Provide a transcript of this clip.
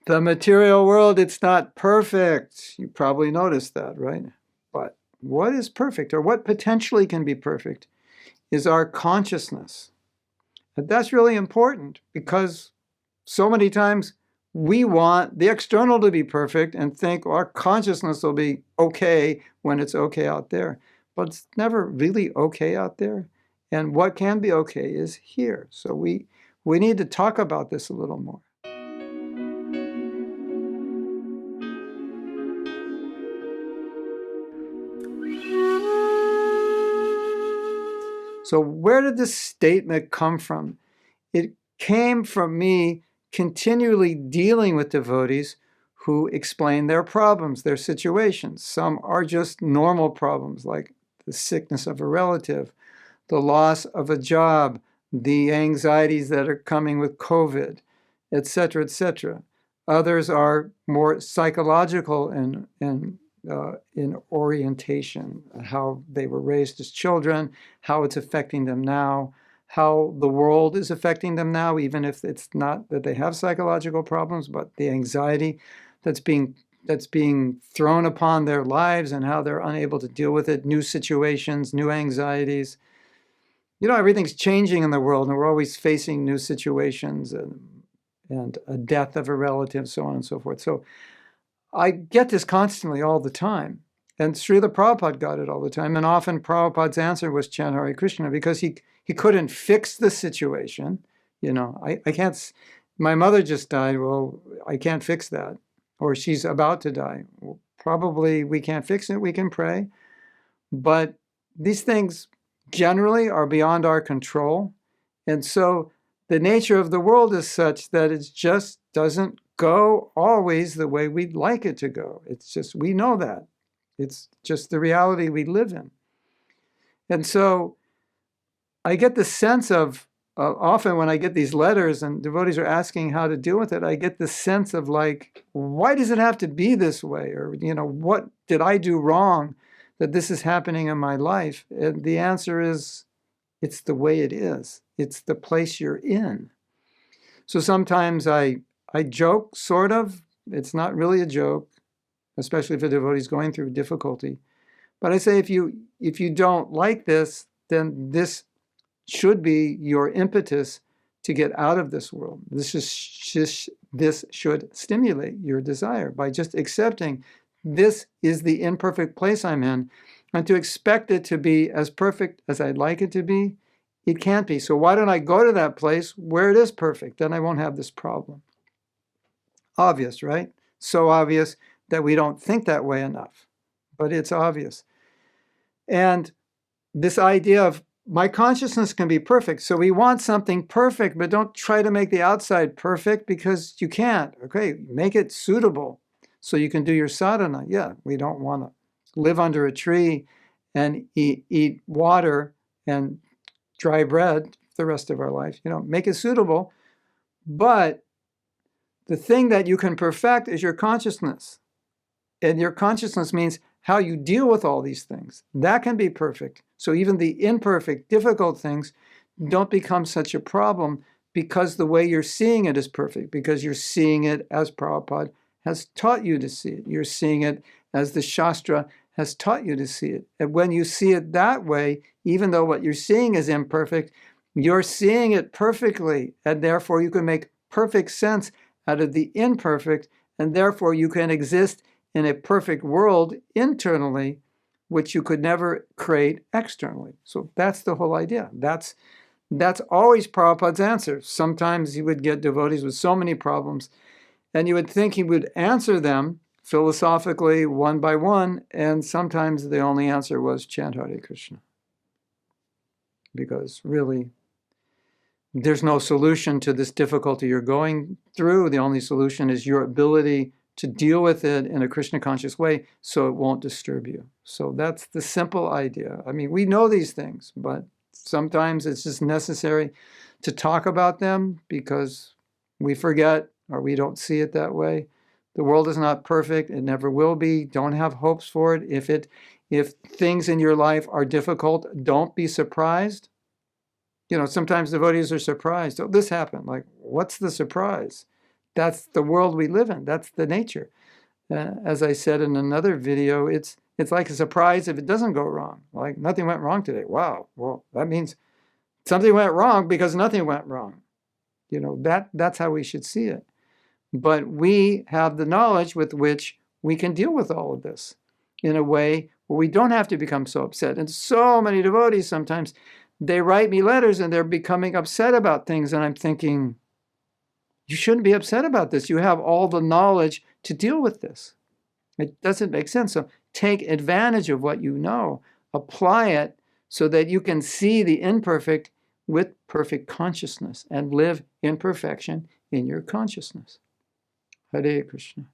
The material world, it's not perfect. You probably noticed that, right? But what is perfect, or what potentially can be perfect, is our consciousness. And that's really important because so many times we want the external to be perfect and think our consciousness will be okay when it's okay out there. But it's never really okay out there. And what can be okay is here. So we need to talk about this a little more. So where did this statement come from? It came from me continually dealing with devotees who explain their problems, their situations. Some are just normal problems, like the sickness of a relative, the loss of a job, the anxieties that are coming with COVID, etc., etc. Others are more psychological in orientation, how they were raised as children, how it's affecting them now, how the world is affecting them now, even if it's not that they have psychological problems, but the anxiety that's being thrown upon their lives and how they're unable to deal with it, new situations, new anxieties. You know, everything's changing in the world, and we're always facing new situations and a death of a relative, so on and so forth. So I get this constantly all the time. And Srila Prabhupada got it all the time. And often Prabhupada's answer was chant Hare Krishna because he couldn't fix the situation. You know, I can't, my mother just died. Well, I can't fix that. Or she's about to die. Well, probably we can't fix it. We can pray. But these things generally are beyond our control. And so the nature of the world is such that it just doesn't go always the way we'd like it to go. It's just, we know that. It's just the reality we live in. And so I get the sense of, often when I get these letters and devotees are asking how to deal with it, I get the sense of like, why does it have to be this way? Or, you know, what did I do wrong that this is happening in my life? And the answer is, it's the way it is. It's the place you're in. So sometimes I joke, sort of. It's not really a joke, especially if a devotee is going through difficulty. But I say, if you don't like this, then this should be your impetus to get out of this world. This should stimulate your desire by just accepting this is the imperfect place I'm in, and to expect it to be as perfect as I'd like it to be. It can't be. So why don't I go to that place where it is perfect? Then I won't have this problem. Obvious, right? So obvious that we don't think that way enough, but it's obvious. And this idea of my consciousness can be perfect. So we want something perfect, but don't try to make the outside perfect because you can't. Okay, make it suitable so you can do your sadhana. Yeah, we don't want to live under a tree and eat water and dry bread the rest of our life. You know, make it suitable. But the thing that you can perfect is your consciousness. And your consciousness means how you deal with all these things. That can be perfect. So even the imperfect, difficult things don't become such a problem because the way you're seeing it is perfect, because you're seeing it as Prabhupada has taught you to see it. You're seeing it as the Shastra has taught you to see it. And when you see it that way, even though what you're seeing is imperfect, you're seeing it perfectly, and therefore you can make perfect sense out of the imperfect, and therefore you can exist in a perfect world internally, which you could never create externally. So that's the whole idea. That's always Prabhupada's answer. Sometimes he would get devotees with so many problems, and you would think he would answer them philosophically one by one, and sometimes the only answer was chant Hare Krishna. Because really, there's no solution to this difficulty you're going through. The only solution is your ability to deal with it in a Krishna conscious way so it won't disturb you. So that's the simple idea. I mean, we know these things, but sometimes it's just necessary to talk about them because we forget or we don't see it that way. The world is not perfect. It never will be. Don't have hopes for it. If things in your life are difficult, don't be surprised. You know, sometimes devotees are surprised. Oh, this happened. Like, what's the surprise? That's the world we live in. That's the nature. As I said in another video, it's like a surprise if it doesn't go wrong. Like nothing went wrong today. Wow. Well, that means something went wrong because nothing went wrong. You know, that's how we should see it. But we have the knowledge with which we can deal with all of this in a way where we don't have to become so upset. And so many devotees sometimes, they write me letters and they're becoming upset about things. And I'm thinking, you shouldn't be upset about this. You have all the knowledge to deal with this. It doesn't make sense. So take advantage of what you know, apply it so that you can see the imperfect with perfect consciousness and live in perfection in your consciousness. Hare Krishna.